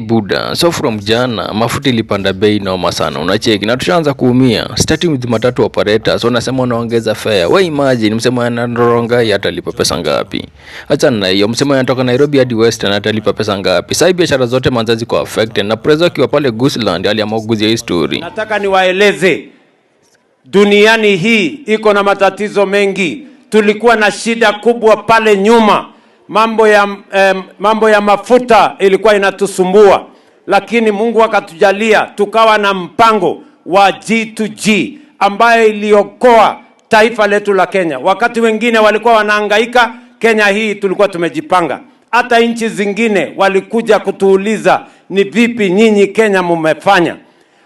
Buda, so from jana mafuta ilipanda bei noma sana. Unacheki na tushaanza kuumia. Starting with matatu operators wanasema wanaongeza fare. Wewe imagine msemo anaronga atalipa pesa ngapi? Acha na hiyo msemo anatoka Nairobi hadi Western atalipa pesa ngapi? Sasa biashara zote manzazi kwa affected na prezo kiwa pale Gooseland aliamua kuguzia hii story. Nataka niwaeleze duniani hii iko na matatizo mengi. Tulikuwa na shida kubwa pale nyuma. Mambo ya mafuta ilikuwa inatusumbua, lakini Mungu akatujalia tukawa na mpango wa G2G ambaye iliokoa taifa letu la Kenya. Wakati wengine walikuwa wanahangaika, Kenya hii tulikuwa tumejipanga. Hata nchi zingine walikuja kutuuliza ni vipi nyinyi Kenya mmefanya.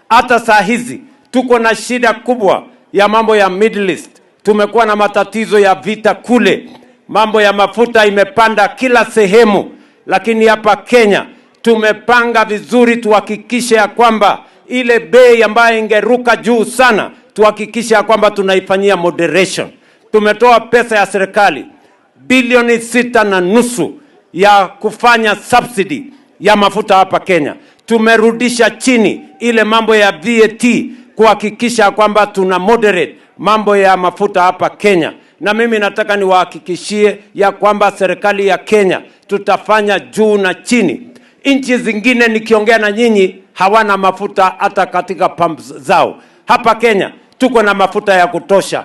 Hata saa hizi tuko na shida kubwa ya mambo ya Middle East. Tumekuwa na matatizo ya vita kule. Mambo ya mafuta imepanda kila sehemu, lakini hapa Kenya tumepanga vizuri tuhakikishe ya kwamba ile bei ambayo ingeruka juu sana tuhakikishe ya kwamba tunaifanyia moderation. Tumetoa pesa ya serikali bilioni 6.5 ya kufanya subsidy ya mafuta hapa Kenya. Tumerudisha chini ile mambo ya VAT kuhakikisha kwamba tuna moderate mambo ya mafuta hapa Kenya. Na mimi nataka niwahakikishie ya kwamba serikali ya Kenya tutafanya juu na chini. Nchi zingine nikiongea na nyinyi hawana mafuta hata katika pumps zao. Hapa Kenya tuko na mafuta ya kutosha.